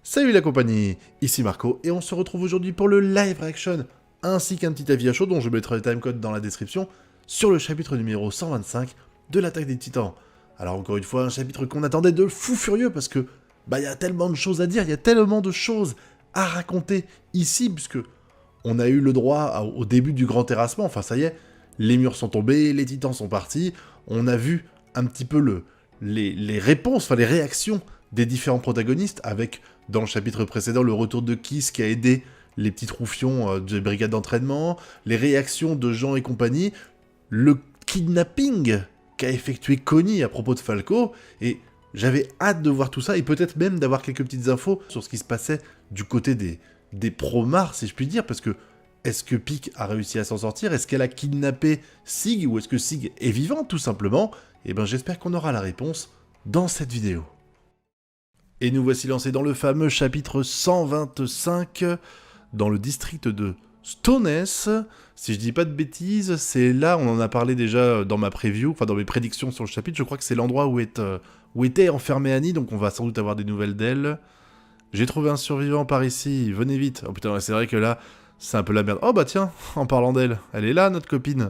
Salut la compagnie, ici Marco, et on se retrouve aujourd'hui pour le live reaction, ainsi qu'un petit avis à chaud dont je mettrai le timecode dans la description, sur le chapitre numéro 125 de l'attaque des titans. Alors encore une fois, un chapitre qu'on attendait de fou furieux, parce que, il y a tellement de choses à dire, il y a tellement de choses à raconter ici, puisque on a eu le droit au début du grand terrassement, enfin ça y est, les murs sont tombés, les titans sont partis, on a vu un petit peu les réponses, enfin les réactions des différents protagonistes, avec, dans le chapitre précédent, le retour de Kiss qui a aidé les petits troufions des brigades d'entraînement, les réactions de Jean et compagnie, le kidnapping qu'a effectué Connie à propos de Falco, et j'avais hâte de voir tout ça, et peut-être même d'avoir quelques petites infos sur ce qui se passait du côté des pro-Mars, si je puis dire, parce que est-ce que Pieck a réussi à s'en sortir? Est-ce qu'elle a kidnappé Sig? Ou est-ce que Sig est vivant, tout simplement? Eh ben j'espère qu'on aura la réponse dans cette vidéo. Et nous voici lancés dans le fameux chapitre 125, dans le district de Stones. Si je dis pas de bêtises, c'est là, on en a parlé déjà dans ma preview, enfin dans mes prédictions sur le chapitre, je crois que c'est l'endroit où était enfermée Annie, donc on va sans doute avoir des nouvelles d'elle. J'ai trouvé un survivant par ici, venez vite. Oh putain, c'est vrai que là, c'est un peu la merde. Oh bah tiens, en parlant d'elle, elle est là, notre copine.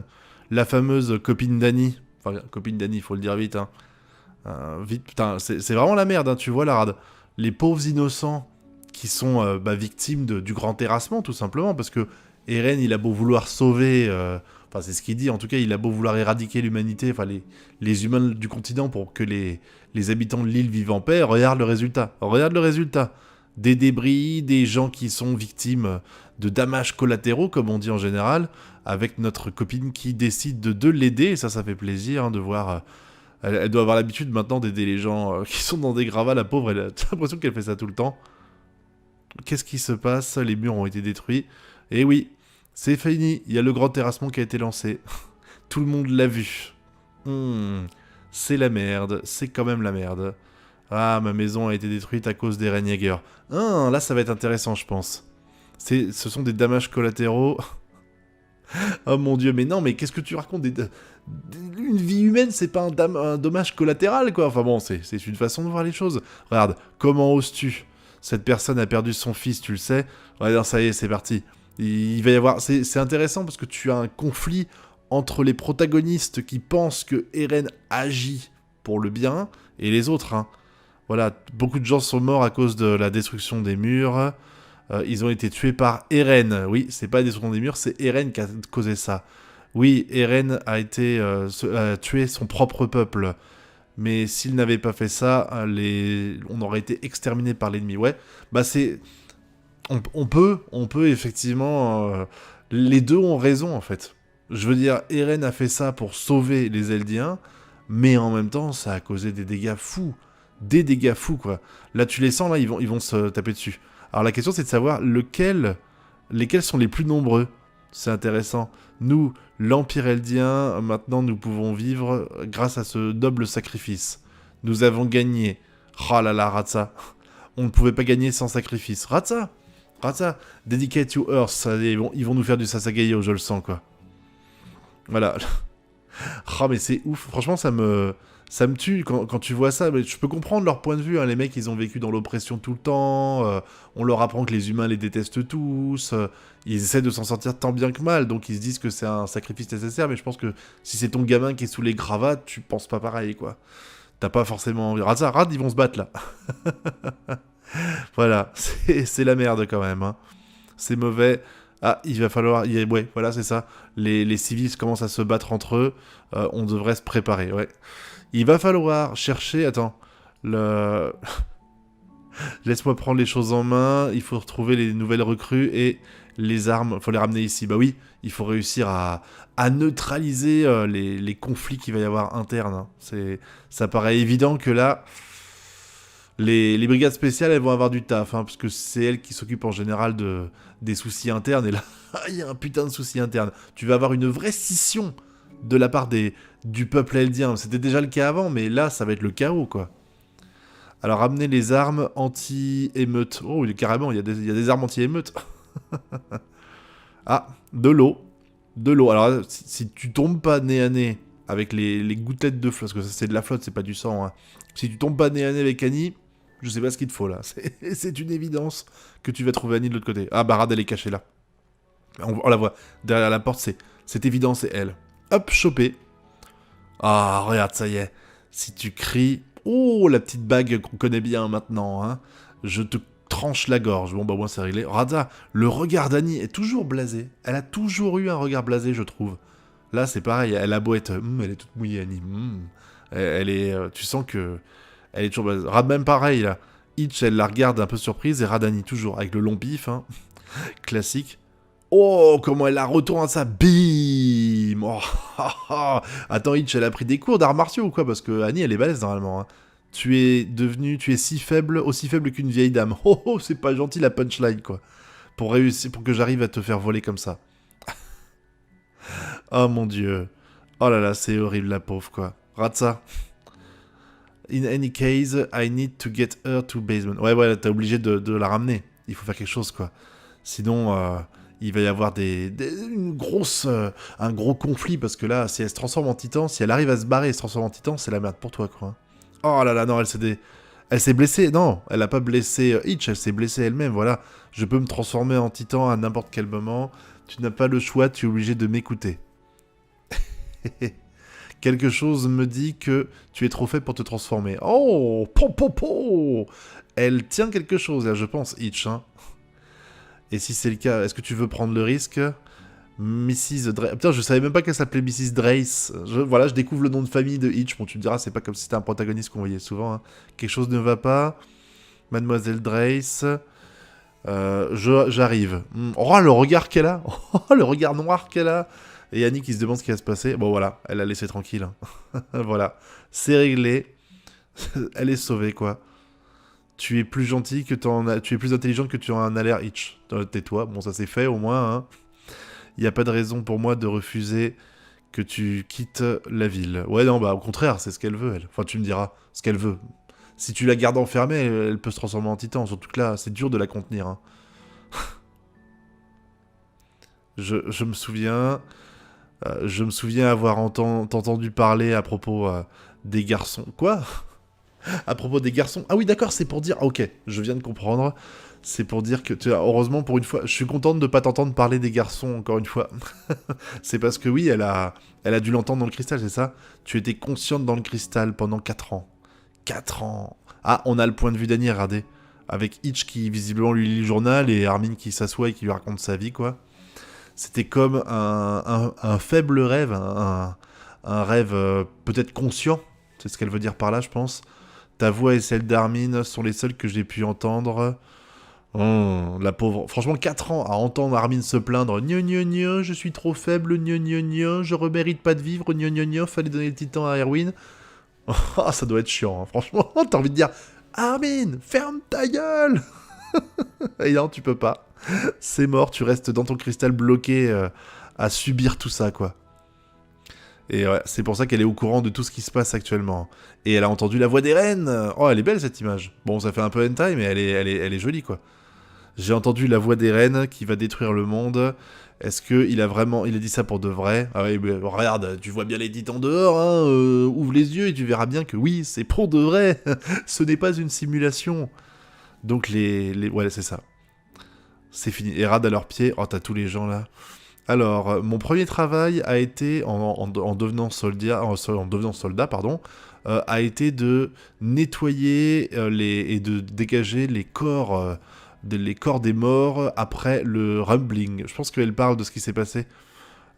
La fameuse copine d'Annie. Enfin, copine d'Annie, faut le dire vite, hein. Vite, putain, c'est vraiment la merde, hein, tu vois la rade. Les pauvres innocents qui sont victimes du grand terrassement, tout simplement, parce que Eren, il a beau vouloir sauver, enfin c'est ce qu'il dit, en tout cas, il a beau vouloir éradiquer l'humanité, enfin les humains du continent pour que les habitants de l'île vivent en paix, regarde le résultat. Regarde le résultat. Des débris, des gens qui sont victimes de dommages collatéraux, comme on dit en général, avec notre copine qui décide de l'aider, et ça fait plaisir hein, de voir... Elle doit avoir l'habitude maintenant d'aider les gens qui sont dans des gravats, la pauvre, elle a l'impression qu'elle fait ça tout le temps. Qu'est-ce qui se passe? Les murs ont été détruits. Et oui, c'est fini, il y a le grand terrassement qui a été lancé. Tout le monde l'a vu. C'est la merde, c'est quand même la merde. Ah, ma maison a été détruite à cause des Rainjäger. Ah, là ça va être intéressant je pense. Ce sont des dommages collatéraux. Oh mon dieu, mais non, mais qu'est-ce que tu racontes une vie humaine, c'est pas un dommage collatéral, quoi. Enfin bon, c'est une façon de voir les choses. Regarde, comment oses-tu? Cette personne a perdu son fils, tu le sais. Ouais, non, ça y est, c'est parti. Il va y avoir... C'est intéressant parce que tu as un conflit entre les protagonistes qui pensent que Eren agit pour le bien et les autres, hein. Voilà, beaucoup de gens sont morts à cause de la destruction des murs. Ils ont été tués par Eren. Oui, c'est pas la destruction des murs, c'est Eren qui a causé ça. Oui, Eren a tué son propre peuple. Mais s'il n'avait pas fait ça, on aurait été exterminé par l'ennemi. Ouais, bah c'est... On peut effectivement... les deux ont raison, en fait. Je veux dire, Eren a fait ça pour sauver les Eldiens, mais en même temps, ça a causé des dégâts fous. Des dégâts fous, quoi. Là, tu les sens, là, ils vont se taper dessus. Alors la question, c'est de savoir lesquels sont les plus nombreux. C'est intéressant. Nous, l'Empire Eldien, maintenant, nous pouvons vivre grâce à ce noble sacrifice. Nous avons gagné. Oh là là, Ratsa. On ne pouvait pas gagner sans sacrifice. Ratsa, dedicate to Earth. Ils vont nous faire du Sasagayo, je le sens, quoi. Voilà. Oh, mais c'est ouf. Franchement, ça me tue quand tu vois ça. Mais je peux comprendre leur point de vue. Hein. Les mecs, ils ont vécu dans l'oppression tout le temps. On leur apprend que les humains les détestent tous. Ils essaient de s'en sortir tant bien que mal. Donc ils se disent que c'est un sacrifice nécessaire. Mais je pense que si c'est ton gamin qui est sous les cravates, tu penses pas pareil, quoi. T'as pas forcément envie. Rad, ils vont se battre, là. Voilà. C'est la merde, quand même. Hein. C'est mauvais. Ah, il va falloir... Ouais, voilà, c'est ça. Les civils commencent à se battre entre eux. On devrait se préparer, ouais. Il va falloir chercher... Attends. Laisse-moi prendre les choses en main. Il faut retrouver les nouvelles recrues et les armes. Il faut les ramener ici. Bah oui, il faut réussir à neutraliser les conflits qu'il va y avoir internes. Hein. Ça paraît évident que là... Les brigades spéciales, elles vont avoir du taf, hein, parce que c'est elles qui s'occupent en général des soucis internes, et là, il y a un putain de souci interne. Tu vas avoir une vraie scission de la part du peuple eldien. C'était déjà le cas avant, mais là, ça va être le chaos, quoi. Alors, ramener les armes anti-émeute. Oh, carrément, il y a des armes anti-émeute. Ah, de l'eau. De l'eau. Alors, si tu tombes pas nez à nez avec les gouttelettes de flotte, parce que ça, c'est de la flotte, c'est pas du sang, hein. Si tu tombes pas nez à nez avec Annie... Je sais pas ce qu'il te faut, là. C'est une évidence que tu vas trouver Annie de l'autre côté. Ah, bah, Rad, elle est cachée, là. On la voit. Derrière la porte, c'est évident, c'est elle. Hop, chopé. Ah, regarde, ça y est. Si tu cries... Oh, la petite bague qu'on connaît bien maintenant, hein. Je te tranche la gorge. Bon, bah, moi, c'est réglé. Rada, le regard d'Annie est toujours blasé. Elle a toujours eu un regard blasé, je trouve. Là, c'est pareil. Elle a beau être... elle est toute mouillée, Annie. Elle est... tu sens que... Elle est toujours blasée. Rad, même pareil, là. Hitch, elle la regarde un peu surprise. Et Rad, Annie, toujours. Avec le long pif, hein. Classique. Oh, comment elle la retourne à ça. Bim. Oh, attends, Hitch, elle a pris des cours d'arts martiaux ou quoi? Parce que Annie, elle est balèze, normalement, hein. Tu es si faible, aussi faible qu'une vieille dame. Oh, c'est pas gentil la punchline, quoi. Pour réussir, pour que j'arrive à te faire voler comme ça. Oh mon dieu. Oh là là, c'est horrible la pauvre, quoi. Rate ça. In any case, I need to get her to basement. Ouais, t'es obligé de la ramener. Il faut faire quelque chose, quoi. Sinon, il va y avoir un gros conflit, parce que là, si elle se transforme en titan, si elle arrive à se barrer et se transforme en titan, c'est la merde pour toi, quoi. Oh là là, non, elle s'est blessée. Non, elle a pas blessé Hitch, elle s'est blessée elle-même, voilà. Je peux me transformer en titan à n'importe quel moment. Tu n'as pas le choix, tu es obligé de m'écouter. Quelque chose me dit que tu es trop faible pour te transformer. Oh, elle tient quelque chose, là, je pense, Hitch, hein. Et si c'est le cas, est-ce que tu veux prendre le risque? Mrs. Drace... Putain, je savais même pas qu'elle s'appelait Mrs. Drace. Voilà, je découvre le nom de famille de Hitch. Bon, tu me diras, c'est pas comme si c'était un protagoniste qu'on voyait souvent, hein. Quelque chose ne va pas. Mademoiselle Drace... j'arrive. Oh, le regard qu'elle a. Oh, le regard noir qu'elle a. Et Annie qui se demande ce qui va se passer. Bon, voilà, elle a laissé tranquille, hein. Voilà, c'est réglé. Elle est sauvée, quoi. Tu es plus gentil que tu es plus intelligente que tu en as l'air, Hitch. Tais-toi. Bon, ça c'est fait, au moins, hein. Il n'y a pas de raison pour moi de refuser que tu quittes la ville. Ouais, non, bah au contraire, c'est ce qu'elle veut, elle. Enfin, tu me diras ce qu'elle veut. Si tu la gardes enfermée, elle peut se transformer en titan. Surtout que là, c'est dur de la contenir, hein. Je me souviens... je me souviens avoir entendu parler à propos des garçons. Quoi? À propos des garçons. Ah oui, d'accord, c'est pour dire... Ah, ok, je viens de comprendre. C'est pour dire que... Heureusement, pour une fois... Je suis contente de ne pas t'entendre parler des garçons, encore une fois. C'est parce que oui, elle a dû l'entendre dans le cristal, c'est ça? Tu étais consciente dans le cristal pendant 4 ans. 4 ans. Ah, on a le point de vue d'Annie, regardez. Avec Hitch qui, visiblement, lui lit le journal et Armin qui s'assoit et qui lui raconte sa vie, quoi. C'était comme un faible rêve, un rêve peut-être conscient. C'est ce qu'elle veut dire par là, je pense. Ta voix et celle d'Armin sont les seules que j'ai pu entendre. Oh, la pauvre. Franchement, 4 ans à entendre Armin se plaindre. Gna, je suis trop faible, gna, je remérite pas de vivre, gna, fallait donner le titan à Erwin. Oh, ça doit être chiant, hein. Franchement, t'as envie de dire Armin, ferme ta gueule. Et non, tu peux pas. C'est mort, tu restes dans ton cristal bloqué à subir tout ça, quoi. Et ouais, c'est pour ça qu'elle est au courant de tout ce qui se passe actuellement. Et elle a entendu la voix des reines. Oh, elle est belle cette image. Bon, ça fait un peu hentai, mais elle est jolie, quoi. J'ai entendu la voix des reines qui va détruire le monde. Est-ce qu'il a dit ça pour de vrai? Ah oui, mais regarde, tu vois bien les titans dehors, hein, ouvre les yeux et tu verras bien que oui, c'est pour de vrai. Ce n'est pas une simulation. Donc ouais, c'est ça. C'est fini. Et Rad à leurs pieds. Oh, t'as tous les gens là. Alors, mon premier travail a été, en devenant soldat, pardon, a été de nettoyer et de dégager les corps des morts après le rumbling. Je pense qu'elle parle de ce qui s'est passé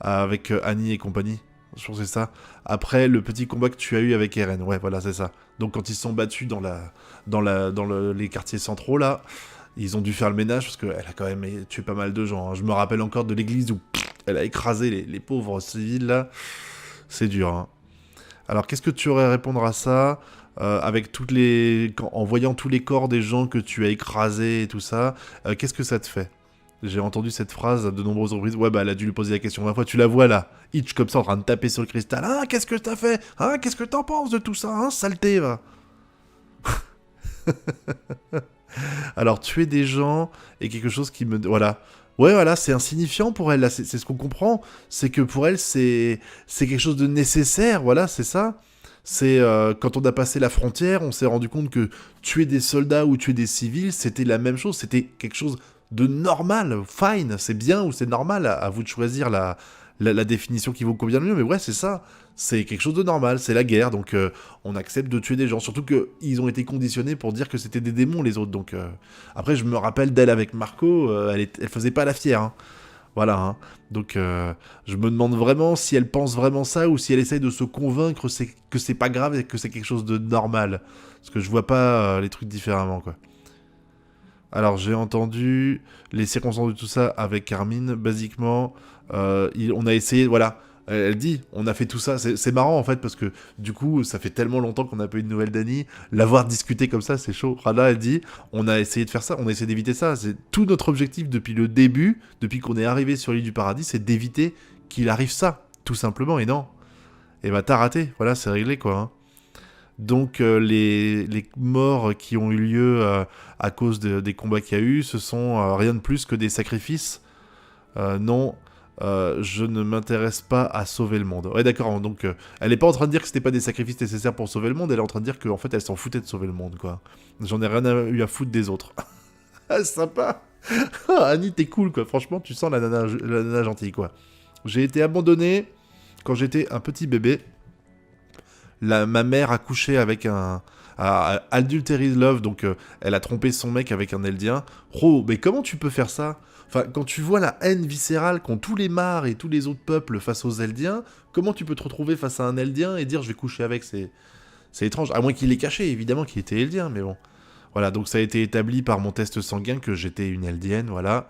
avec Annie et compagnie. Je pense que c'est ça. Après le petit combat que tu as eu avec Eren. Ouais, voilà, c'est ça. Donc quand ils se sont battus dans les quartiers centraux, là, ils ont dû faire le ménage parce qu'elle a quand même tué pas mal de gens, hein. Je me rappelle encore de l'église où elle a écrasé les pauvres civils, là. C'est dur, hein. Alors, qu'est-ce que tu aurais à répondre à ça avec en voyant tous les corps des gens que tu as écrasés et tout ça, qu'est-ce que ça te fait? J'ai entendu cette phrase à de nombreuses reprises. Ouais, bah, elle a dû lui poser la question 20 fois. Tu la vois, là, Hitch, comme ça, en train de taper sur le cristal. Ah, qu'est-ce que t'as fait? Ah, qu'est-ce que t'en penses de tout ça? Hein, saleté, va. Alors, tuer des gens est quelque chose qui me... Voilà. Ouais, voilà, c'est insignifiant pour elle, là. C'est ce qu'on comprend. C'est que pour elle, c'est quelque chose de nécessaire, voilà, c'est ça. C'est quand on a passé la frontière, on s'est rendu compte que tuer des soldats ou tuer des civils, c'était la même chose, c'était quelque chose de normal, fine, c'est bien ou c'est normal, à vous de choisir la définition qui vous convient le mieux, mais ouais, c'est ça, c'est quelque chose de normal, c'est la guerre, donc on accepte de tuer des gens, surtout qu'ils ont été conditionnés pour dire que c'était des démons les autres, donc après je me rappelle d'elle avec Marco, elle faisait pas la fière, hein. Voilà, hein. Donc je me demande vraiment si elle pense vraiment ça ou si elle essaye de se convaincre que c'est pas grave et que c'est quelque chose de normal. Parce que je vois pas les trucs différemment, quoi. Alors j'ai entendu les circonstances de tout ça avec Carmine, basiquement, on a essayé, voilà, elle dit, on a fait tout ça, c'est marrant en fait, parce que du coup, ça fait tellement longtemps qu'on n'a pas eu de nouvelles d'Annie, l'avoir discuté comme ça, c'est chaud. Rada, elle dit, on a essayé de faire ça, on a essayé d'éviter ça, c'est tout notre objectif depuis le début, depuis qu'on est arrivé sur l'île du paradis, c'est d'éviter qu'il arrive ça, tout simplement, et non. Et bah t'as raté, voilà, c'est réglé quoi, hein. Donc les morts qui ont eu lieu à cause des combats qu'il y a eu, ce sont rien de plus que des sacrifices. Non, je ne m'intéresse pas à sauver le monde. Ouais d'accord, donc elle est pas en train de dire que c'était pas des sacrifices nécessaires pour sauver le monde, elle est en train de dire qu'en fait elle s'en foutait de sauver le monde, quoi. J'en ai rien eu à foutre des autres. Ah, sympa. Ah, Annie, t'es cool, quoi. Franchement, tu sens la nana gentille, quoi. J'ai été abandonné quand j'étais un petit bébé. Ma mère a couché avec adultery love, donc elle a trompé son mec avec un Eldien. Oh, mais comment tu peux faire ça? Enfin, quand tu vois la haine viscérale qu'ont tous les Mars et tous les autres peuples face aux Eldiens, comment tu peux te retrouver face à un Eldien et dire je vais coucher avec? C'est étrange, à moins qu'il l'ait caché, évidemment qu'il était Eldien, mais bon. Voilà, donc ça a été établi par mon test sanguin que j'étais une Eldienne, voilà.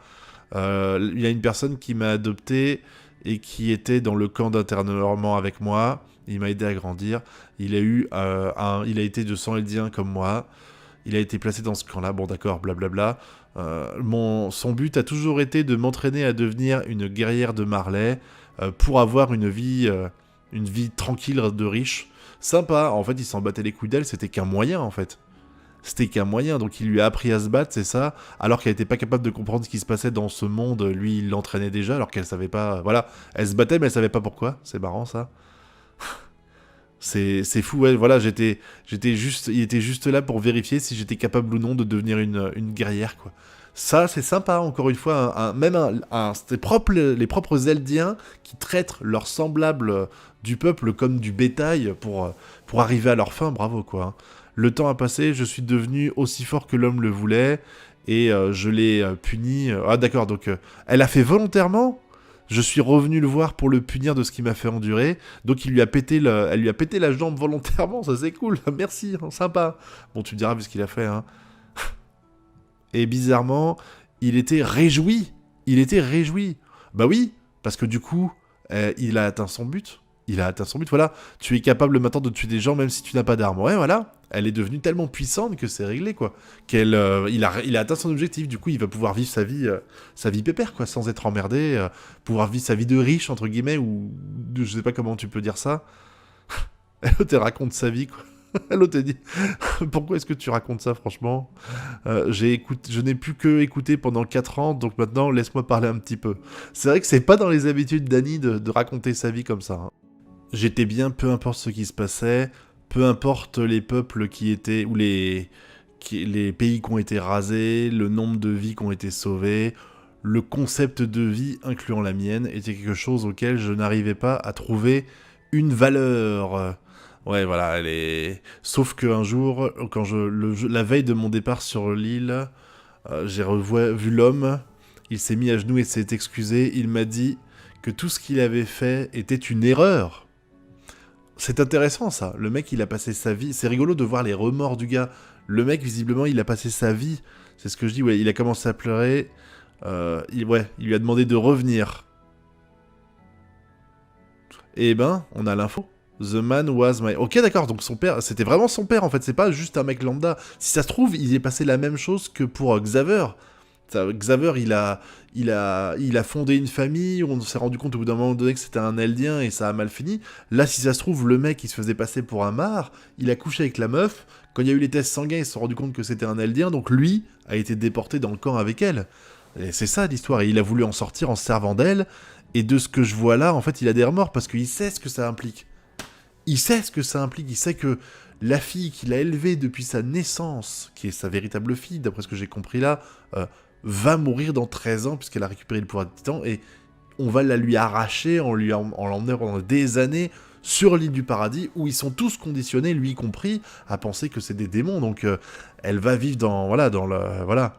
Il y a une personne qui m'a adopté et qui était dans le camp d'internement avec moi. Il m'a aidé à grandir. Il a été de sang eldien comme moi. Il a été placé dans ce camp-là. Bon, d'accord, blablabla. Son but a toujours été de m'entraîner à devenir une guerrière de Marley pour avoir une vie tranquille de riche. Sympa. En fait, il s'en battait les couilles d'elle. C'était qu'un moyen, en fait. C'était qu'un moyen, donc il lui a appris à se battre, c'est ça, alors qu'elle était pas capable de comprendre ce qui se passait dans ce monde, lui il l'entraînait déjà, alors qu'elle savait pas, voilà, elle se battait mais elle savait pas pourquoi, c'est marrant ça. C'est fou, ouais, voilà, il était juste là pour vérifier si j'étais capable ou non de devenir une guerrière, quoi. Ça, c'est sympa, encore une fois, les propres Eldiens qui traitent leurs semblables du peuple comme du bétail pour arriver à leur fin, bravo, quoi, hein. Le temps a passé, je suis devenu aussi fort que l'homme le voulait, et je l'ai puni. Ah d'accord, donc elle a fait volontairement. Je suis revenu le voir pour le punir de ce qu'il m'a fait endurer. Donc elle lui a pété la jambe volontairement, ça c'est cool, merci, hein, sympa. Bon, tu me diras vu ce qu'il a fait, hein. Et bizarrement, il était réjoui. Il était réjoui. Bah oui, parce que du coup, il a atteint son but. Il a atteint son but, voilà. Tu es capable maintenant de tuer des gens même si tu n'as pas d'armes. Ouais, voilà. Elle est devenue tellement puissante que c'est réglé, quoi. Il a atteint son objectif. Du coup, il va pouvoir vivre sa vie pépère, quoi, sans être emmerdé. Pouvoir vivre sa vie de riche, entre guillemets, ou je sais pas comment tu peux dire ça. Elle te raconte sa vie, quoi. L'autre te dit pourquoi est-ce que tu racontes ça, franchement? Je n'ai plus que écouté pendant 4 ans, donc maintenant laisse-moi parler un petit peu. C'est vrai que c'est pas dans les habitudes d'Annie de raconter sa vie comme ça, hein. J'étais bien, peu importe ce qui se passait, peu importe les peuples qui étaient, ou les pays qui ont été rasés, le nombre de vies qui ont été sauvées, le concept de vie, incluant la mienne, était quelque chose auquel je n'arrivais pas à trouver une valeur. Ouais, voilà, sauf qu'un jour, quand la veille de mon départ sur l'île, j'ai vu l'homme, il s'est mis à genoux et s'est excusé, il m'a dit que tout ce qu'il avait fait était une erreur. C'est intéressant ça, le mec il a passé sa vie, c'est rigolo de voir les remords du gars, le mec visiblement il a passé sa vie, c'est ce que je dis, ouais, il a commencé à pleurer, il lui a demandé de revenir. Et ben, on a l'info. The man was my... Ok, d'accord, donc son père, c'était vraiment son père en fait, c'est pas juste un mec lambda. Si ça se trouve, il est passé la même chose que pour Xaver. Xaver, il a fondé une famille, on s'est rendu compte au bout d'un moment donné que c'était un Eldien et ça a mal fini. Là, si ça se trouve, le mec, il se faisait passer pour un Mar, il a couché avec la meuf, quand il y a eu les tests sanguins, ils se sont rendu compte que c'était un Eldien, donc lui a été déporté dans le camp avec elle. Et c'est ça l'histoire, et il a voulu en sortir en se servant d'elle, et de ce que je vois là, en fait, il a des remords, parce qu'il sait ce que ça implique. Il sait ce que ça implique, il sait que la fille qu'il a élevée depuis sa naissance, qui est sa véritable fille, d'après ce que j'ai compris là, va mourir dans 13 ans, puisqu'elle a récupéré le pouvoir des titans, et on va la lui arracher en l'emmenant pendant des années sur l'île du paradis, où ils sont tous conditionnés, lui y compris, à penser que c'est des démons, donc elle va vivre dans... Voilà.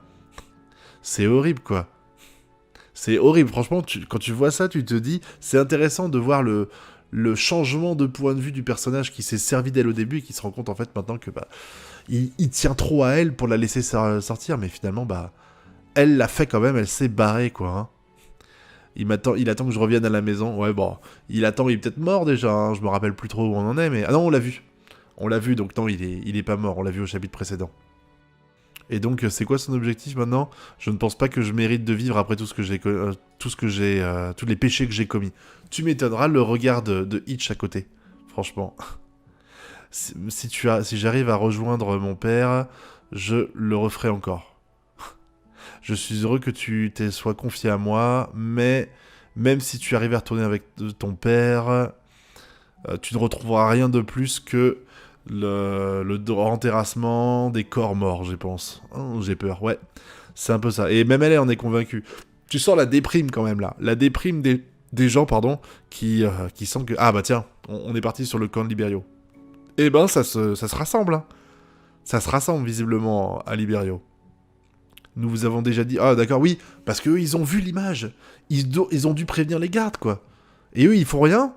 C'est horrible, quoi. C'est horrible, franchement, quand tu vois ça, tu te dis, c'est intéressant de voir le changement de point de vue du personnage qui s'est servi d'elle au début et qui se rend compte en fait maintenant que il tient trop à elle pour la laisser sortir, mais finalement elle l'a fait quand même, elle s'est barrée quoi. Hein. Il attend que je revienne à la maison. Ouais bon, il est peut-être mort déjà, hein, je me rappelle plus trop où on en est, mais ah non on l'a vu donc non il est pas mort, on l'a vu au chapitre précédent. Et donc, c'est quoi son objectif maintenant? Je ne pense pas que je mérite de vivre après tout ce que j'ai, tous les péchés que j'ai commis. Tu m'étonneras le regard de Hitch à côté. Franchement. Si j'arrive à rejoindre mon père, je le referai encore. Je suis heureux que tu sois confié à moi, mais même si tu arrives à retourner avec ton père, tu ne retrouveras rien de plus que le renterrassement des corps morts, je pense. Oh, j'ai peur, ouais. C'est un peu ça. Et même elle en est convaincue. Tu sens la déprime quand même là. La déprime des gens, pardon, qui sentent que... Ah bah tiens, on est parti sur le camp de Liberio. Eh ben ça se rassemble. Hein. Ça se rassemble visiblement à Liberio. Nous vous avons déjà dit... Ah d'accord, oui, parce qu'eux ils ont vu l'image. Ils ont dû prévenir les gardes, quoi. Et eux ils font rien.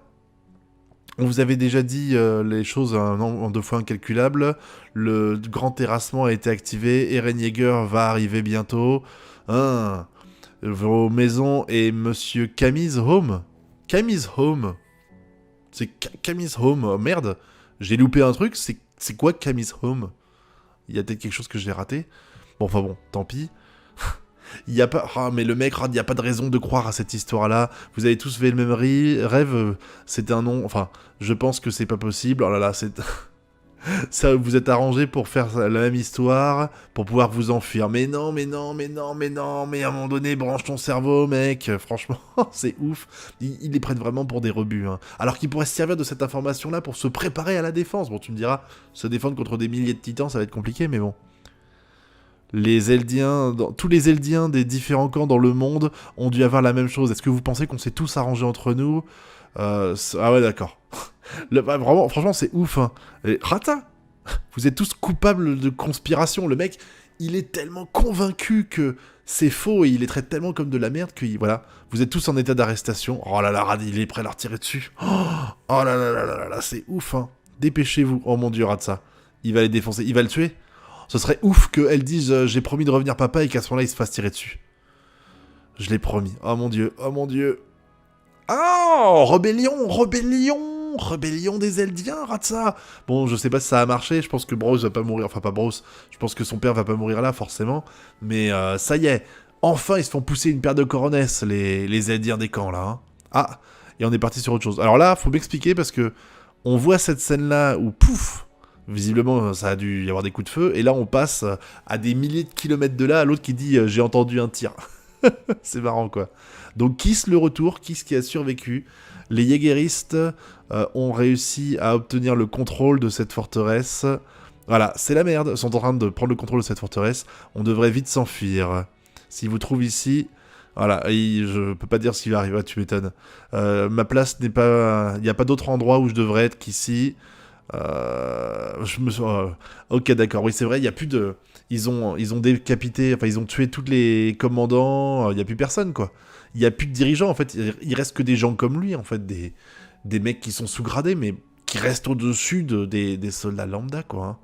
On vous avait déjà dit les choses en 2 fois incalculables. Le grand terrassement a été activé. Eren Yeager va arriver bientôt. Hein, vos maisons et Monsieur Camille's Home. Camille's Home. C'est Camille's Home. Oh, merde. J'ai loupé un truc. C'est quoi Camille's Home? Il y a peut-être quelque chose que j'ai raté. Bon, enfin bon, tant pis. Il y a pas... Ah, mais le mec, il n'y a pas de raison de croire à cette histoire-là. Vous avez tous fait le même rêve. C'était un nom... Enfin, je pense que c'est pas possible. Oh là là, c'est... Ça, vous êtes arrangé pour faire la même histoire, pour pouvoir vous enfuir. Mais non, mais non, mais non, mais non, mais à un moment donné, branche ton cerveau, mec. Franchement, c'est ouf. Ils les prennent vraiment pour des rebuts. Hein. Alors qu'ils pourraient se servir de cette information-là pour se préparer à la défense. Bon, tu me diras, se défendre contre des milliers de titans, ça va être compliqué, mais bon. Les Eldiens, tous les Eldiens des différents camps dans le monde ont dû avoir la même chose. Est-ce que vous pensez qu'on s'est tous arrangés entre nous Ah ouais, d'accord. Vraiment, franchement, c'est ouf. Hein. Rata, vous êtes tous coupables de conspiration. Le mec, il est tellement convaincu que c'est faux et il les traite tellement comme de la merde que, voilà, vous êtes tous en état d'arrestation. Oh là là, il est prêt à leur tirer dessus. Oh là là là là là, c'est ouf. Hein. Dépêchez-vous. Oh mon dieu, Ratsa. Il va les défoncer. Il va le tuer. Ce serait ouf qu'elle dise j'ai promis de revenir papa et qu'à ce moment-là il se fasse tirer dessus. Je l'ai promis. Oh mon dieu, oh mon dieu. Oh, rébellion des Eldiens, Ratsa. Bon, je sais pas si ça a marché, je pense que Brose va pas mourir, enfin pas Brose, je pense que son père va pas mourir là, forcément, mais ça y est, enfin ils se font pousser une paire de coronesses, les Eldiens des camps, là. Hein. Ah, et on est parti sur autre chose. Alors là, faut m'expliquer, parce que on voit cette scène-là où, pouf, visiblement, ça a dû y avoir des coups de feu, et là on passe à des milliers de kilomètres de là à l'autre qui dit j'ai entendu un tir. C'est marrant quoi. Donc Kiss le retour, Kiss qui a survécu. Les Jägeristes ont réussi à obtenir le contrôle de cette forteresse. Voilà, c'est la merde. Ils sont en train de prendre le contrôle de cette forteresse. On devrait vite s'enfuir. S'ils vous trouvent ici... Voilà, je peux pas dire ce qui va arriver, tu m'étonnes. Ma place n'est pas... Il n'y a pas d'autre endroit où je devrais être qu'ici. Ok, d'accord, oui, c'est vrai, il n'y a plus de... Ils ont décapité, enfin, ils ont tué tous les commandants, il n'y a plus personne, quoi. Il n'y a plus de dirigeants, en fait, il reste que des gens comme lui, en fait, des mecs qui sont sous-gradés, mais qui restent au-dessus des soldats lambda, quoi. Hein.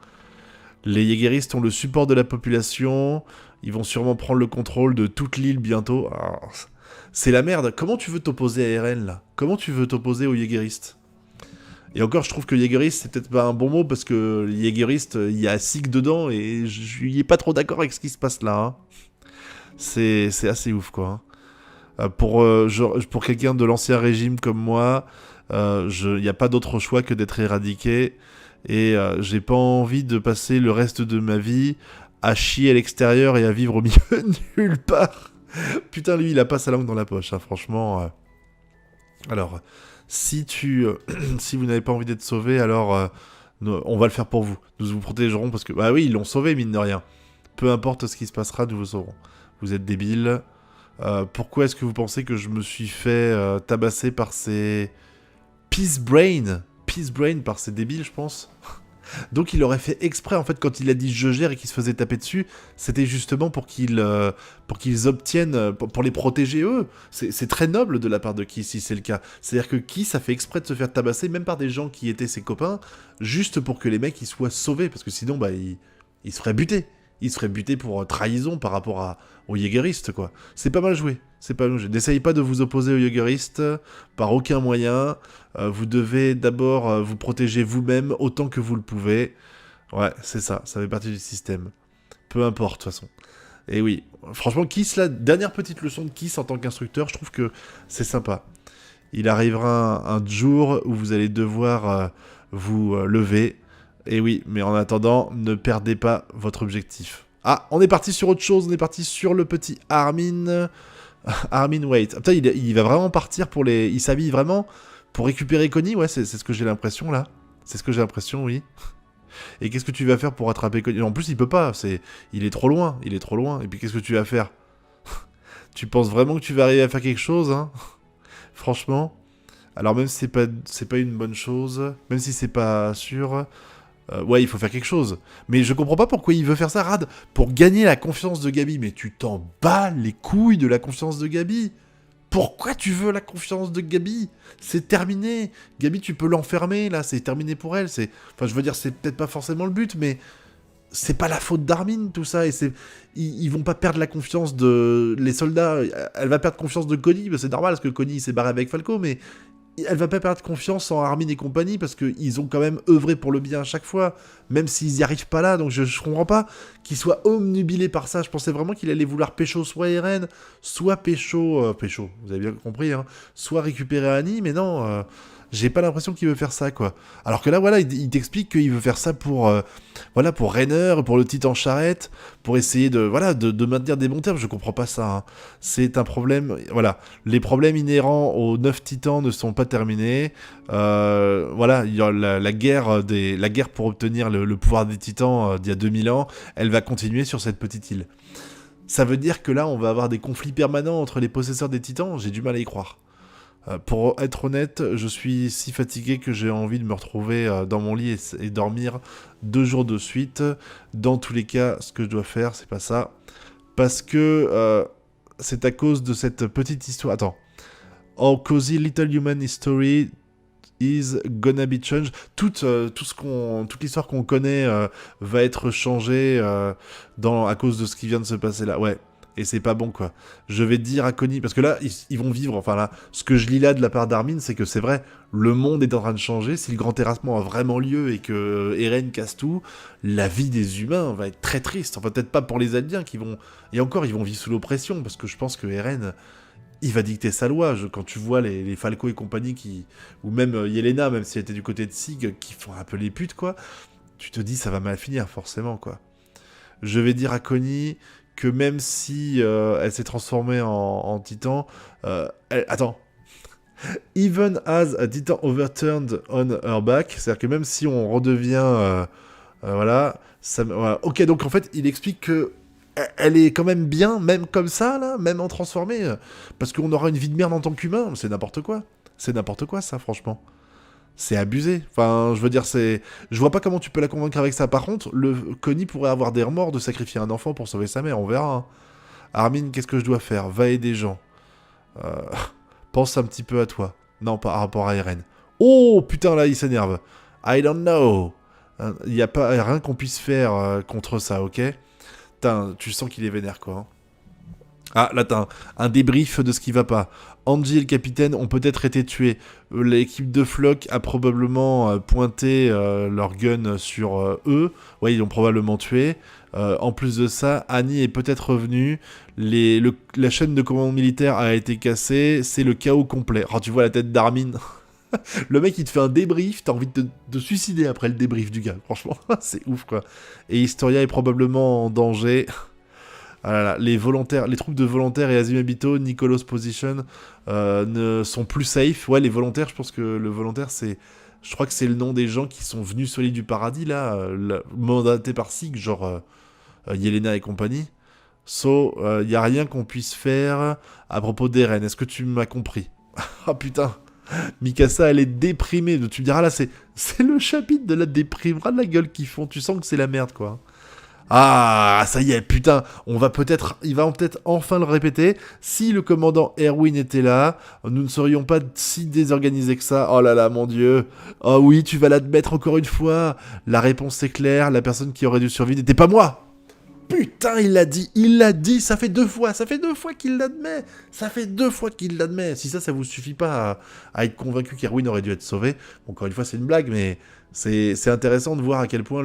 Les Jägeristes ont le support de la population, ils vont sûrement prendre le contrôle de toute l'île bientôt. Alors, c'est la merde, comment tu veux t'opposer à Eren, là? Comment tu veux t'opposer aux Jägeristes? Et encore, je trouve que Jägeriste, c'est peut-être pas un bon mot, parce que Jägeriste, il y a Sig dedans, et je n'y ai pas trop d'accord avec ce qui se passe là. Hein. C'est assez ouf, quoi. Pour quelqu'un de l'ancien régime comme moi, il n'y a pas d'autre choix que d'être éradiqué, et j'ai pas envie de passer le reste de ma vie à chier à l'extérieur et à vivre au milieu de nulle part. Putain, lui, il a pas sa langue dans la poche, hein, franchement. Alors... Si si vous n'avez pas envie d'être sauvé, alors on va le faire pour vous. Nous vous protégerons parce que, bah oui, ils l'ont sauvé, mine de rien. Peu importe ce qui se passera, nous vous sauverons. Vous êtes débiles. Pourquoi est-ce que vous pensez que je me suis fait tabasser par ces... Peace Brain, par ces débiles, je pense. Donc il aurait fait exprès, en fait, quand il a dit je gère et qu'il se faisait taper dessus, c'était justement pour qu'ils obtiennent, pour les protéger eux. C'est très noble de la part de Kiss si c'est le cas. C'est-à-dire que Kiss a fait exprès de se faire tabasser, même par des gens qui étaient ses copains, juste pour que les mecs ils soient sauvés, parce que sinon, bah, ils se feraient buter. Ils se feraient buter pour trahison par rapport aux Jägeristes, quoi. C'est pas mal joué. C'est pas mal joué. N'essayez pas de vous opposer aux Jägeristes par aucun moyen. Vous devez d'abord vous protéger vous-même autant que vous le pouvez. Ouais, c'est ça. Ça fait partie du système. Peu importe, de toute façon. Et oui, franchement, Kiss, la dernière petite leçon de Kiss en tant qu'instructeur, je trouve que c'est sympa. Il arrivera un jour où vous allez devoir vous lever. Et oui, mais en attendant, ne perdez pas votre objectif. Ah, on est parti sur autre chose, on est parti sur le petit Armin. Armin Waite. Ah, putain, il va vraiment partir pour les... Il s'habille vraiment pour récupérer Connie. Ouais, c'est ce que j'ai l'impression, là. C'est ce que j'ai l'impression, oui. Et qu'est-ce que tu vas faire pour attraper Connie? En plus, il peut pas. Il est trop loin. Il est trop loin. Et puis, qu'est-ce que tu vas faire? Tu penses vraiment que tu vas arriver à faire quelque chose, hein? Franchement. Alors, même si c'est pas une bonne chose, même si c'est pas sûr... ouais, il faut faire quelque chose. Mais je comprends pas pourquoi il veut faire ça, Rad. Pour gagner la confiance de Gabi. Mais tu t'en bats les couilles de la confiance de Gabi. Pourquoi tu veux la confiance de Gabi? C'est terminé. Gabi, tu peux l'enfermer, là. C'est terminé pour elle. Enfin, je veux dire, c'est peut-être pas forcément le but, mais... C'est pas la faute d'Armin, tout ça. Et ils vont pas perdre la confiance de... Les soldats... Elle va perdre confiance de Connie. C'est normal, parce que Connie s'est barré avec Falco, mais... Elle va pas perdre confiance en Armin et compagnie parce qu'ils ont quand même œuvré pour le bien à chaque fois, même s'ils y arrivent pas là, donc je comprends pas qu'ils soient omnubilés par ça. Je pensais vraiment qu'il allait vouloir pécho soit Eren, soit pécho, vous avez bien compris, hein, soit récupérer Annie, mais non, j'ai pas l'impression qu'il veut faire ça, quoi. Alors que là, voilà, il t'explique qu'il veut faire ça pour Rainer, pour le titan charrette, pour essayer de maintenir des bons termes. Je comprends pas ça, hein. C'est un problème, voilà. Les problèmes inhérents aux 9 titans ne sont pas terminés. Voilà, il y a la guerre pour obtenir le pouvoir des titans d'il y a 2000 ans, elle va continuer sur cette petite île. Ça veut dire que là, on va avoir des conflits permanents entre les possesseurs des titans. J'ai du mal à y croire. Pour être honnête, je suis si fatigué que j'ai envie de me retrouver dans mon lit et dormir 2 jours de suite. Dans tous les cas, ce que je dois faire, c'est pas ça. Parce que c'est à cause de cette petite histoire... Attends. Our cozy little human history is gonna be changed. Toute l'histoire qu'on connaît va être changée à cause de ce qui vient de se passer là. Ouais. Et c'est pas bon, quoi. Je vais dire à Connie... Parce que là, ils vont vivre... Enfin, là, ce que je lis là de la part d'Armin, c'est que c'est vrai, le monde est en train de changer. Si le grand terrassement a vraiment lieu et que Eren casse tout, la vie des humains va être très triste. Enfin, peut-être pas pour les Aldiens qui vont... Et encore, ils vont vivre sous l'oppression, parce que je pense que Eren... Il va dicter sa loi. Quand tu vois les Falco et compagnie qui... Ou même Yelena, même si elle était du côté de Sig, qui font un peu les putes, quoi. Tu te dis, ça va mal finir, forcément, quoi. Je vais dire à Connie... que même si elle s'est transformée en titan... Attends. Even as a titan overturned on her back, c'est-à-dire que même si on redevient... voilà, voilà. Ok, donc en fait, il explique que elle est quand même bien, même comme ça, là, même en transformée, parce qu'on aura une vie de merde en tant qu'humain. C'est n'importe quoi. C'est n'importe quoi, ça, franchement. C'est abusé. Enfin, je veux dire, je vois pas comment tu peux la convaincre avec ça. Par contre, Connie pourrait avoir des remords de sacrifier un enfant pour sauver sa mère, on verra. Hein. Armin, qu'est-ce que je dois faire? Va aider des gens. Pense un petit peu à toi. Non, par rapport à Eren. Oh, putain, là, il s'énerve. I don't know. Il n'y a pas rien qu'on puisse faire contre ça, ok? Putain, tu sens qu'il est vénère, quoi. Hein. Ah, là, t'as un débrief de ce qui va pas. Angie et le capitaine ont peut-être été tués. L'équipe de Flock a probablement pointé leur gun sur eux. Ouais, ils l'ont probablement tué. En plus de ça, Annie est peut-être revenue. La chaîne de commande militaire a été cassée. C'est le chaos complet. Oh, tu vois la tête d'Armin. Le mec, il te fait un débrief. T'as envie de te suicider après le débrief du gars. Franchement, c'est ouf, quoi. Et Historia est probablement en danger. Ah là là, les volontaires, les troupes de volontaires et Azimabito, Nicolos Position ne sont plus safe. Ouais, les volontaires, je pense que le volontaire, je crois que c'est le nom des gens qui sont venus sur l'île du paradis, là, mandatés par Sig, genre Yelena et compagnie. Il y a rien qu'on puisse faire à propos d'Eren. Est-ce que tu m'as compris? Ah putain, Mikasa, elle est déprimée. Tu me diras là, c'est le chapitre de la déprime. Ras de la gueule qu'ils font. Tu sens que c'est la merde, quoi. Ah, ça y est, putain, il va peut-être enfin le répéter. Si le commandant Erwin était là, nous ne serions pas si désorganisés que ça. Oh là là, mon Dieu. Oh oui, tu vas l'admettre encore une fois. La réponse est claire, la personne qui aurait dû survivre n'était pas moi. Putain, il l'a dit, ça fait 2 fois qu'il l'admet. Ça fait 2 fois qu'il l'admet. Si ça vous suffit pas à être convaincu qu'Erwin aurait dû être sauvé. Bon, encore une fois, c'est une blague, mais c'est intéressant de voir à quel point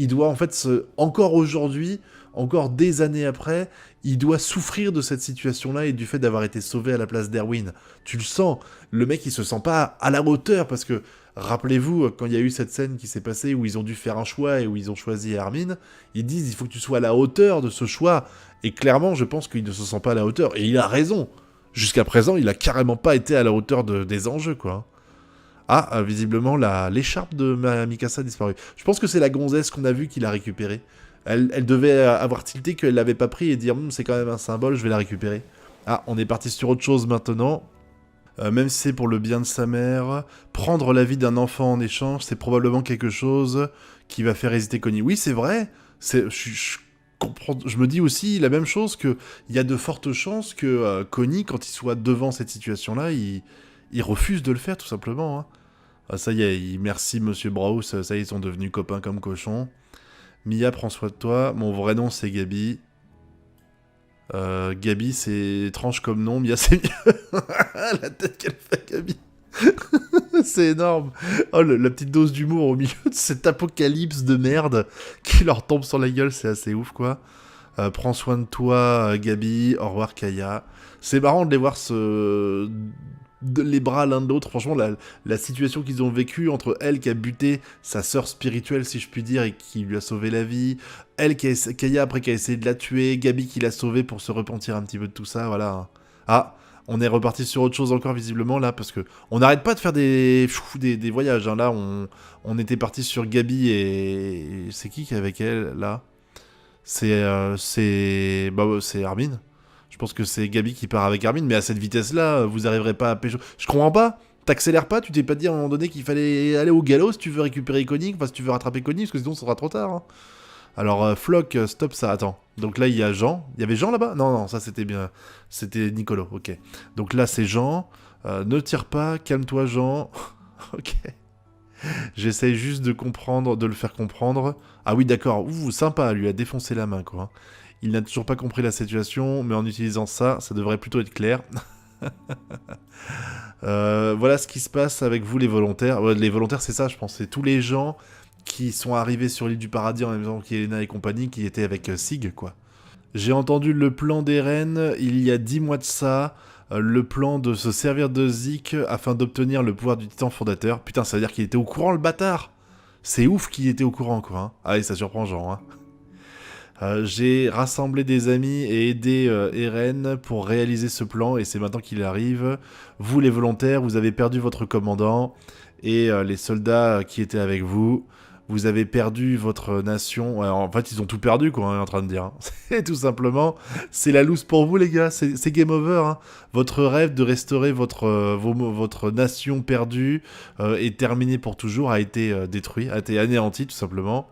il doit, en fait, encore aujourd'hui, encore des années après, il doit souffrir de cette situation-là et du fait d'avoir été sauvé à la place d'Erwin. Tu le sens, le mec, il se sent pas à la hauteur, parce que, rappelez-vous, quand il y a eu cette scène qui s'est passée où ils ont dû faire un choix et où ils ont choisi Armin, ils disent il faut que tu sois à la hauteur de ce choix. Et clairement, je pense qu'il ne se sent pas à la hauteur. Et il a raison. Jusqu'à présent, il a carrément pas été à la hauteur des enjeux, quoi. Ah, visiblement, l'écharpe de Mikasa a disparu. Je pense que c'est la gonzesse qu'on a vue qui l'a récupérée. Elle devait avoir tilté qu'elle l'avait pas pris et dire c'est quand même un symbole, je vais la récupérer. Ah, on est parti sur autre chose maintenant. Même si c'est pour le bien de sa mère, prendre la vie d'un enfant en échange, c'est probablement quelque chose qui va faire hésiter Connie. Oui, c'est vrai. Je comprends. Je me dis aussi la même chose, qu'il y a de fortes chances que Connie, quand il soit devant cette situation-là, il refuse de le faire, tout simplement. Hein. Ah, ça y est, merci Monsieur Browse, ça y est, ils sont devenus copains comme cochons. Mia, prends soin de toi. Mon vrai nom, c'est Gabi. Gabi, c'est étrange comme nom. Mia, c'est mieux. La tête qu'elle fait, Gabi. C'est énorme. Oh, la petite dose d'humour au milieu de cet apocalypse de merde qui leur tombe sur la gueule, c'est assez ouf, quoi. Prends soin de toi, Gabi. Au revoir, Kaya. C'est marrant de les voir les bras l'un de l'autre. Franchement, la situation qu'ils ont vécue entre elle qui a buté sa sœur spirituelle, si je puis dire, et qui lui a sauvé la vie, Kaya après qui a essayé de la tuer, Gabi qui l'a sauvée pour se repentir un petit peu de tout ça, voilà. Ah, on est reparti sur autre chose encore visiblement là, parce que on n'arrête pas de faire des voyages. Hein. Là, on était parti sur Gabi et c'est qui est avec elle là? C'est Armin. Je pense que c'est Gabi qui part avec Armin, mais à cette vitesse-là, vous arriverez pas à pécho. Je comprends pas. T'accélères pas, tu t'es pas dit à un moment donné qu'il fallait aller au galop si tu veux récupérer Connie, enfin si tu veux rattraper Connie, parce que sinon ça sera trop tard. Hein. Alors, Flock, stop ça, attends. Donc là, il y a Jean. Il y avait Jean là-bas? Non, ça c'était bien. C'était Nicolo, ok. Donc là, c'est Jean. Ne tire pas, calme-toi, Jean. Ok. J'essaye juste de comprendre, de le faire comprendre. Ah oui, d'accord. Ouh, sympa, lui a défoncé la main, quoi. Il n'a toujours pas compris la situation, mais en utilisant ça, ça devrait plutôt être clair. Voilà ce qui se passe avec vous, les volontaires. Ouais, les volontaires, c'est ça, je pense. C'est tous les gens qui sont arrivés sur l'île du paradis en même temps qu'Elena et compagnie, qui étaient avec Sig, quoi. J'ai entendu le plan d'Eren il y a 10 mois de ça. Le plan de se servir de Zik afin d'obtenir le pouvoir du titan fondateur. Putain, ça veut dire qu'il était au courant, le bâtard. C'est ouf qu'il était au courant, quoi. Hein. Ah, et ça surprend Jean, hein. J'ai rassemblé des amis et aidé Eren pour réaliser ce plan, et c'est maintenant qu'il arrive. Vous, les volontaires, vous avez perdu votre commandant, et les soldats qui étaient avec vous, vous avez perdu votre nation. Ouais, en fait, ils ont tout perdu, quoi, on est en train de dire. Hein. C'est tout simplement, c'est la loose pour vous, les gars, c'est game over. Hein. Votre rêve de restaurer votre nation perdue et terminée pour toujours a été détruit, a été anéanti, tout simplement.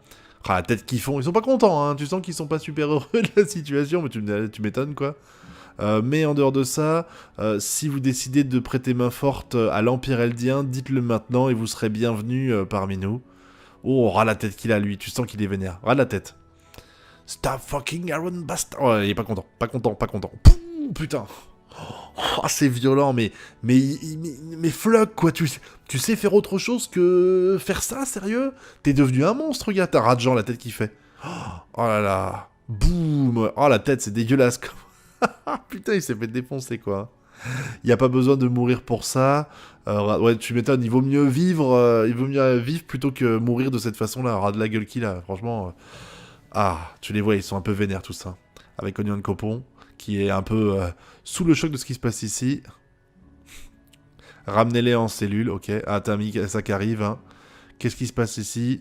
Ah, la tête qu'ils font, ils sont pas contents, hein. Tu sens qu'ils sont pas super heureux de la situation, mais tu m'étonnes, quoi. Mais en dehors de ça, si vous décidez de prêter main forte à l'Empire Eldien, dites-le maintenant et vous serez bienvenus parmi nous. Oh, ras la tête qu'il a, lui, tu sens qu'il est vénère. Ras la tête. Stop fucking Aaron Bastard. Oh, il est pas content. Pouh, putain. Oh, c'est violent, mais Flock, quoi, tu sais faire autre chose que faire ça, sérieux? T'es devenu un monstre, gars, t'as rat de Jean, la tête qu'il fait. Oh là là, boum. Oh, la tête, c'est dégueulasse. Putain, il s'est fait défoncer, quoi. Il n'y a pas besoin de mourir pour ça. Ouais, tu m'étonnes, il vaut mieux vivre plutôt que mourir de cette façon-là. Ras de la gueule qu'il a, franchement. Ah, tu les vois, ils sont un peu vénères, tout ça. avec Onion Copon, qui est un peu sous le choc de ce qui se passe ici. Ramenez-les en cellule, ok. Ah, t'as mis ça qui arrive, hein. Qu'est-ce qui se passe ici?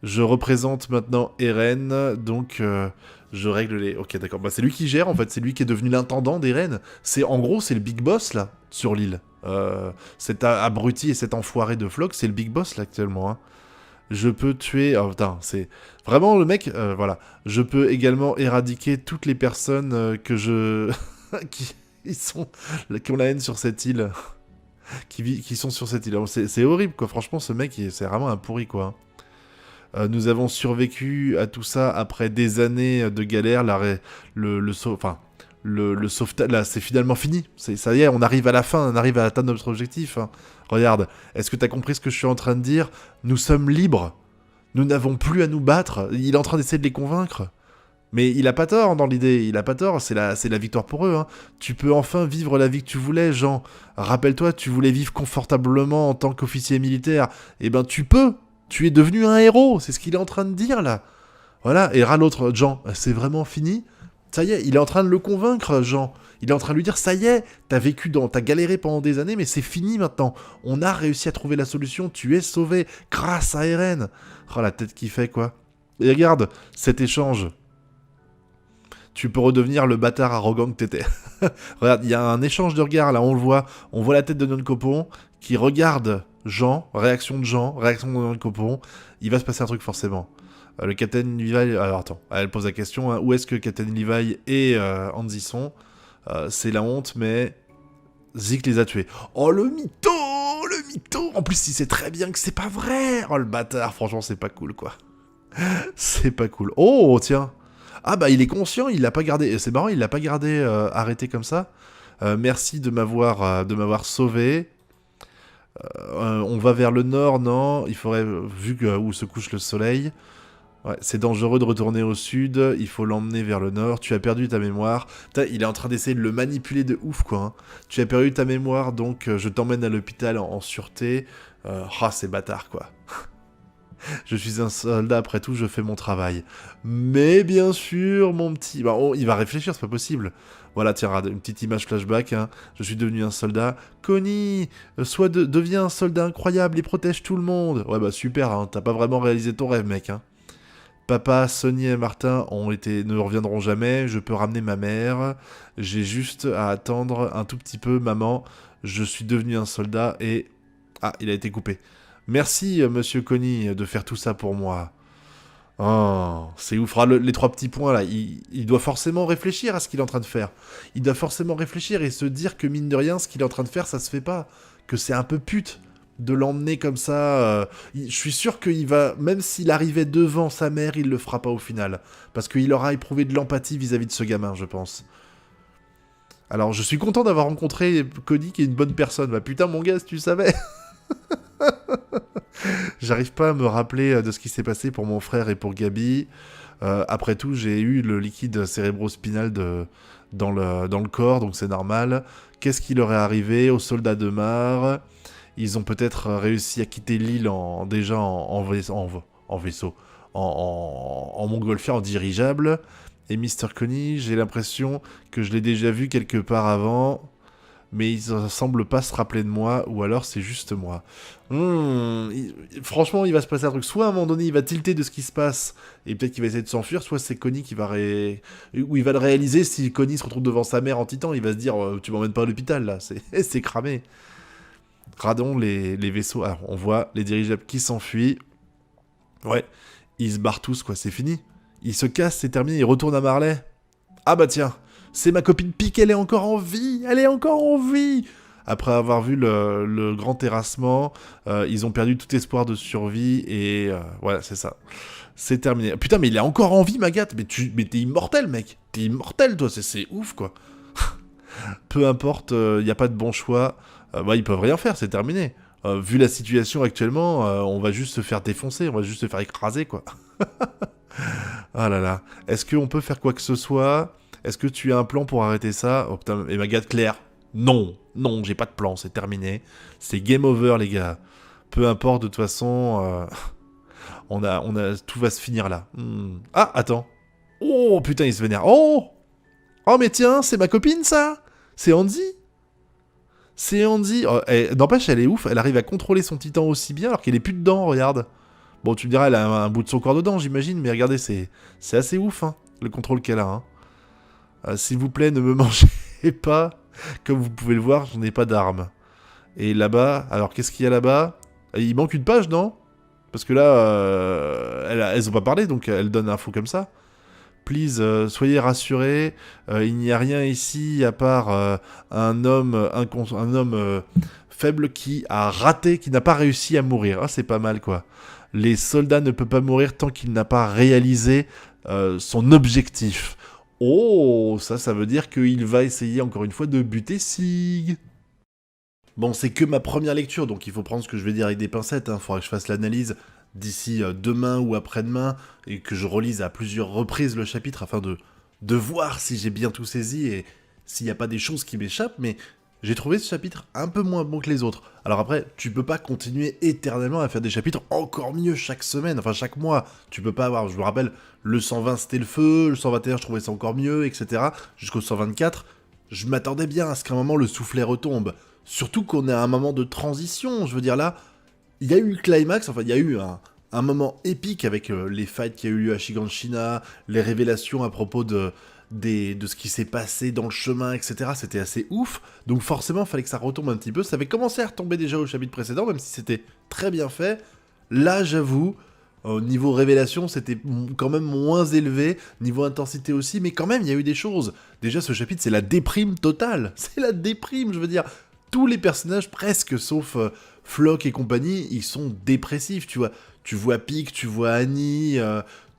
Je représente maintenant Eren, donc je règle les... Ok, d'accord. Bah, c'est lui qui gère, en fait. C'est lui qui est devenu l'intendant d'Eren. En gros, c'est le big boss, là, sur l'île. Cet abruti et cet enfoiré de Floch, c'est le big boss, là, actuellement. Hein. Je peux tuer... Oh, putain, c'est... Vraiment, le mec... voilà. Je peux également éradiquer toutes les personnes que je... qui ont la haine sur cette île. qui sont sur cette île. C'est horrible, quoi. Franchement, ce mec, c'est vraiment un pourri, quoi. Nous avons survécu à tout ça après des années de galère. Le sauvetage, là, c'est finalement fini. Ça y est, on arrive à la fin, on arrive à atteindre notre objectif. Hein. Regarde, est-ce que t'as compris ce que je suis en train de dire? Nous sommes libres. Nous n'avons plus à nous battre. Il est en train d'essayer de les convaincre. Mais il a pas tort dans l'idée, il a pas tort, c'est la victoire pour eux. Hein. Tu peux enfin vivre la vie que tu voulais, Jean. Rappelle-toi, tu voulais vivre confortablement en tant qu'officier militaire. Eh ben tu peux. Tu es devenu un héros, c'est ce qu'il est en train de dire là. Voilà, et l'autre, Jean, c'est vraiment fini? Ça y est, il est en train de le convaincre, Jean. Il est en train de lui dire, ça y est, t'as galéré pendant des années, mais c'est fini maintenant. On a réussi à trouver la solution, tu es sauvé, grâce à Eren. Oh, la tête qu'il fait, quoi. Et regarde, cet échange. Tu peux redevenir le bâtard arrogant que t'étais. Regarde, il y a un échange de regards, là, on le voit. On voit la tête de Onion Copon qui regarde Jean, réaction de Onion Copon. Il va se passer un truc, forcément. Le Capitaine Levi... Alors, attends, elle pose la question, hein, où est-ce que Capitaine Levi et Hanzi sont? C'est la honte, mais... Zeke les a tués. Oh, le mytho! Le mytho! En plus, il sait très bien que c'est pas vrai! Oh, le bâtard, franchement, c'est pas cool, quoi. C'est pas cool. Oh, tiens! Ah bah il est conscient, il l'a pas gardé. C'est marrant, il l'a pas gardé arrêté comme ça. Merci de m'avoir sauvé. On va vers le nord, non? Il faudrait, vu où se couche le soleil. Ouais, c'est dangereux de retourner au sud. Il faut l'emmener vers le nord. Tu as perdu ta mémoire. Putain, il est en train d'essayer de le manipuler de ouf, quoi. Hein. Tu as perdu ta mémoire, donc je t'emmène à l'hôpital en sûreté. C'est bâtard, quoi. Je suis un soldat, après tout, je fais mon travail. Mais bien sûr, mon petit... Bah, il va réfléchir, c'est pas possible. Voilà, tiens, une petite image flashback. Hein. Je suis devenu un soldat. Connie, deviens un soldat incroyable et protège tout le monde. Ouais, bah super, hein, t'as pas vraiment réalisé ton rêve, mec. Hein. Papa, Sonny et Martin ne reviendront jamais. Je peux ramener ma mère. J'ai juste à attendre un tout petit peu, maman. Je suis devenu un soldat et... Ah, il a été coupé. Merci, monsieur Connie, de faire tout ça pour moi. Oh, c'est ouf. Les 3 petits points, là, il doit forcément réfléchir à ce qu'il est en train de faire. Il doit forcément réfléchir et se dire que, mine de rien, ce qu'il est en train de faire, ça se fait pas. Que c'est un peu pute de l'emmener comme ça. Je suis sûr qu'il va... Même s'il arrivait devant sa mère, il le fera pas au final. Parce qu'il aura éprouvé de l'empathie vis-à-vis de ce gamin, je pense. Alors, je suis content d'avoir rencontré Connie, qui est une bonne personne. Bah putain, mon gars, si tu savais... J'arrive pas à me rappeler de ce qui s'est passé pour mon frère et pour Gabi. Après tout, j'ai eu le liquide cérébrospinal dans le corps, donc c'est normal. Qu'est-ce qui leur est arrivé aux soldats de Mar? Ils ont peut-être réussi à quitter l'île en vaisseau, en montgolfière, en dirigeable. Et Mr. Connie, j'ai l'impression que je l'ai déjà vu quelque part avant... mais il ne semble pas se rappeler de moi, ou alors c'est juste moi. Franchement, il va se passer un truc. Soit à un moment donné, il va tilter de ce qui se passe, et peut-être qu'il va essayer de s'enfuir, soit c'est Connie qui va ou il va le réaliser si Connie se retrouve devant sa mère en titan, il va se dire tu m'emmènes pas à l'hôpital, là, c'est cramé. Radon les vaisseaux. Alors, on voit les dirigeables qui s'enfuient. Ouais, ils se barrent tous, quoi, c'est fini. Ils se cassent, c'est terminé, ils retournent à Marley. Ah bah tiens, c'est ma copine Pique, elle est encore en vie. Elle est encore en vie. Après avoir vu le grand terrassement, ils ont perdu tout espoir de survie et voilà, c'est ça. C'est terminé. Putain, mais il est encore en vie, Magat. Mais t'es immortel, mec. T'es immortel, toi. C'est ouf, quoi. Peu importe, il n'y a pas de bon choix. Ils peuvent rien faire, c'est terminé. Vu la situation actuellement, on va juste se faire défoncer, on va juste se faire écraser, quoi. Ah là là. Est-ce qu'on peut faire quoi que ce soit? Est-ce que tu as un plan pour arrêter ça? Oh putain, et Magat, Claire. Non, j'ai pas de plan, c'est terminé. C'est game over, les gars. Peu importe, de toute façon, tout va se finir là. Ah, attends. Oh, putain, il se vénère. Oh! Oh, mais tiens, c'est ma copine, ça? C'est Andy? C'est Andy. Oh, n'empêche, elle est ouf. Elle arrive à contrôler son titan aussi bien alors qu'elle est plus dedans, regarde. Bon, tu me diras, elle a un bout de son corps dedans, j'imagine, mais regardez, c'est assez ouf, hein, le contrôle qu'elle a. Hein. S'il vous plaît, ne me mangez pas. Comme vous pouvez le voir, je n'ai pas d'armes. Et là-bas, alors qu'est-ce qu'il y a là-bas? Il manque une page, non? Parce que là, elles ont pas parlé, donc elles donnent l'info comme ça. Please, soyez rassurés, il n'y a rien ici à part un homme, faible qui a raté, qui n'a pas réussi à mourir. Ah, c'est pas mal, quoi. Les soldats ne peuvent pas mourir tant qu'il n'a pas réalisé son objectif. Oh, ça veut dire qu'il va essayer encore une fois de buter Sig. Bon, c'est que ma première lecture, donc il faut prendre ce que je vais dire avec des pincettes. Il faudra que je fasse l'analyse d'ici demain ou après-demain, et que je relise à plusieurs reprises le chapitre afin de voir si j'ai bien tout saisi et s'il n'y a pas des choses qui m'échappent, mais j'ai trouvé ce chapitre un peu moins bon que les autres. Alors après, tu peux pas continuer éternellement à faire des chapitres encore mieux chaque semaine, enfin chaque mois. Tu peux pas avoir, je me rappelle, le 120 c'était le feu, le 121 je trouvais ça encore mieux, etc. Jusqu'au 124, je m'attendais bien à ce qu'à un moment le soufflet retombe. Surtout qu'on est à un moment de transition, je veux dire là, il y a eu le climax, enfin il y a eu un moment épique avec les fights qui a eu lieu à Shiganshina, les révélations à propos de ce qui s'est passé dans le chemin, etc. C'était assez ouf, donc forcément il fallait que ça retombe un petit peu. Ça avait commencé à retomber déjà au chapitre précédent, même si c'était très bien fait. Là, j'avoue, au niveau révélation, c'était quand même moins élevé, niveau intensité aussi, mais quand même, il y a eu des choses. Déjà, ce chapitre, c'est la déprime totale. C'est la déprime, je veux dire. Tous les personnages, presque, sauf Flock et compagnie, ils sont dépressifs, tu vois. Tu vois Pik, tu vois Annie,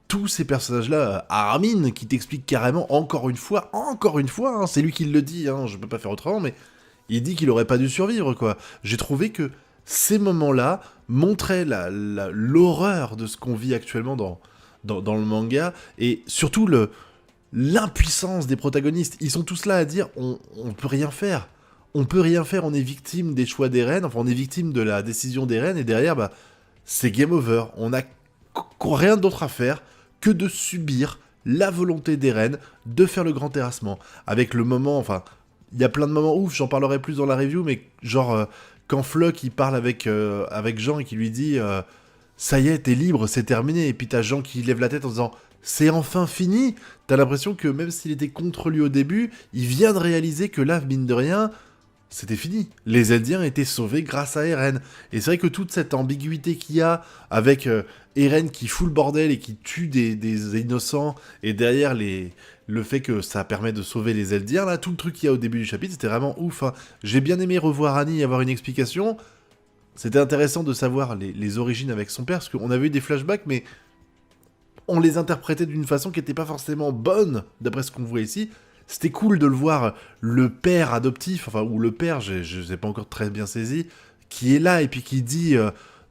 tous ces personnages-là, Armin, qui t'explique carrément, encore une fois, hein, c'est lui qui le dit, hein, je peux pas faire autrement, mais il dit qu'il aurait pas dû survivre, quoi. J'ai trouvé que ces moments-là montraient l'horreur de ce qu'on vit actuellement dans le manga, et surtout l'impuissance des protagonistes. Ils sont tous là à dire, on peut rien faire. On peut rien faire, on est victime des choix des reines, enfin on est victime de la décision des reines, et derrière, bah, c'est game over. On a rien d'autre à faire que de subir la volonté des reines de faire le grand terrassement. Avec le moment, enfin, il y a plein de moments ouf, j'en parlerai plus dans la review, mais genre, quand Flock il parle avec Jean et qui lui dit ça y est, t'es libre, c'est terminé, et puis t'as Jean qui lève la tête en disant c'est enfin fini, t'as l'impression que même s'il était contre lui au début, il vient de réaliser que là, mine de rien, c'était fini. Les Eldiens étaient sauvés grâce à Eren. Et c'est vrai que toute cette ambiguïté qu'il y a avec Eren qui fout le bordel et qui tue des innocents, et derrière le fait que ça permet de sauver les Eldiens, là, tout le truc qu'il y a au début du chapitre, c'était vraiment ouf. Hein. J'ai bien aimé revoir Annie et avoir une explication. C'était intéressant de savoir les origines avec son père, parce qu'on avait eu des flashbacks, mais on les interprétait d'une façon qui n'était pas forcément bonne, d'après ce qu'on voit ici. C'était cool de le voir, le père adoptif, enfin, ou le père, je sais pas encore très bien saisi, qui est là et puis qui dit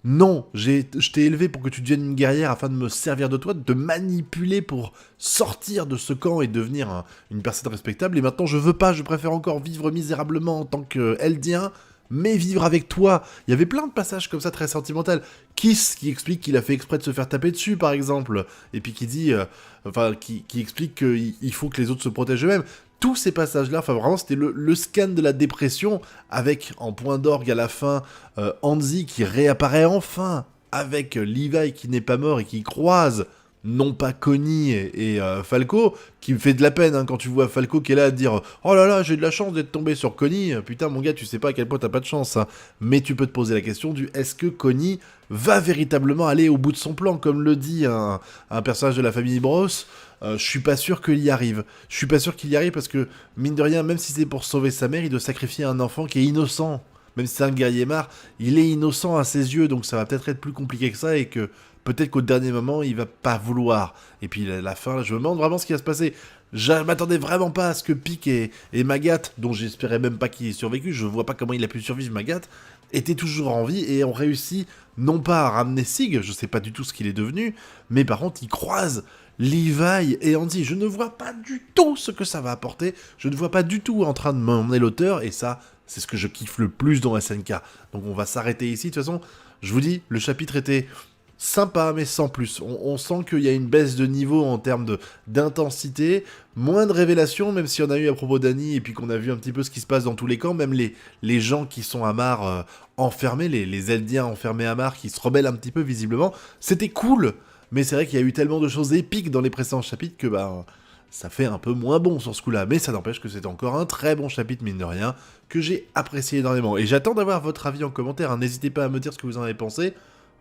non, je t'ai élevé pour que tu deviennes une guerrière afin de me servir de toi, de te manipuler pour sortir de ce camp et devenir une personne respectable, et maintenant je veux pas, je préfère encore vivre misérablement en tant qu'Eldien, mais vivre avec toi. Il y avait plein de passages comme ça très sentimentaux. Kiss qui explique qu'il a fait exprès de se faire taper dessus, par exemple, et puis qui dit, qui explique qu'il faut que les autres se protègent eux-mêmes. Tous ces passages-là, enfin vraiment, c'était le scan de la dépression, avec en point d'orgue à la fin, Hanzi qui réapparaît enfin, avec Levi qui n'est pas mort et qui croise non pas Connie et Falco, qui me fait de la peine hein, quand tu vois Falco qui est là à dire « Oh là là, j'ai de la chance d'être tombé sur Connie, putain mon gars, tu sais pas à quel point t'as pas de chance. Hein. » Mais tu peux te poser la question du « Est-ce que Connie va véritablement aller au bout de son plan ?» Comme le dit un personnage de la famille Bros, je suis pas sûr qu'il y arrive. Je suis pas sûr qu'il y arrive parce que, mine de rien, même si c'est pour sauver sa mère, il doit sacrifier un enfant qui est innocent. Même si c'est un guerrier marre, il est innocent à ses yeux, donc ça va peut-être être plus compliqué que ça et que peut-être qu'au dernier moment, il va pas vouloir. Et puis la fin, là, je me demande vraiment ce qui va se passer. Je m'attendais vraiment pas à ce que Pik et Magat, dont j'espérais même pas qu'il ait survécu, je vois pas comment il a pu survivre Magat, étaient toujours en vie et ont réussi non pas à ramener Sig, je sais pas du tout ce qu'il est devenu, mais par contre ils croisent Levi et Andy. Je ne vois pas du tout ce que ça va apporter, je ne vois pas du tout en train de m'emmener l'auteur, et ça, c'est ce que je kiffe le plus dans SNK. Donc on va s'arrêter ici, de toute façon, je vous dis, le chapitre était sympa, mais sans plus. On sent qu'il y a une baisse de niveau en termes d'intensité, moins de révélations, même s'il y en a eu à propos d'Annie, et puis qu'on a vu un petit peu ce qui se passe dans tous les camps, même les gens qui sont à Mar enfermés, les Eldiens enfermés à Mar, qui se rebellent un petit peu visiblement, c'était cool, mais c'est vrai qu'il y a eu tellement de choses épiques dans les précédents chapitres que ça fait un peu moins bon sur ce coup-là, mais ça n'empêche que c'est encore un très bon chapitre, mine de rien, que j'ai apprécié énormément. Et j'attends d'avoir votre avis en commentaire, hein. N'hésitez pas à me dire ce que vous en avez pensé.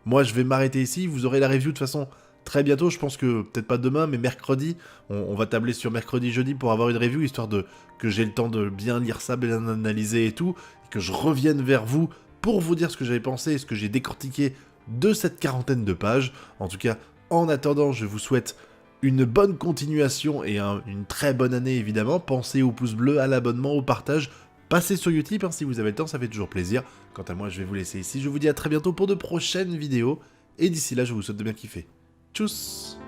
Moi, je vais m'arrêter ici, vous aurez la review de toute façon très bientôt, je pense que, peut-être pas demain, mais mercredi, on va tabler sur mercredi, jeudi pour avoir une review, histoire que j'ai le temps de bien lire ça, bien analyser et tout, et que je revienne vers vous pour vous dire ce que j'avais pensé et ce que j'ai décortiqué de cette quarantaine de pages. En tout cas, en attendant, je vous souhaite une bonne continuation et une très bonne année évidemment. Pensez au pouce bleu, à l'abonnement, au partage. Passez sur Utip hein, si vous avez le temps, ça fait toujours plaisir. Quant à moi, je vais vous laisser ici. Je vous dis à très bientôt pour de prochaines vidéos. Et d'ici là, je vous souhaite de bien kiffer. Tchuss!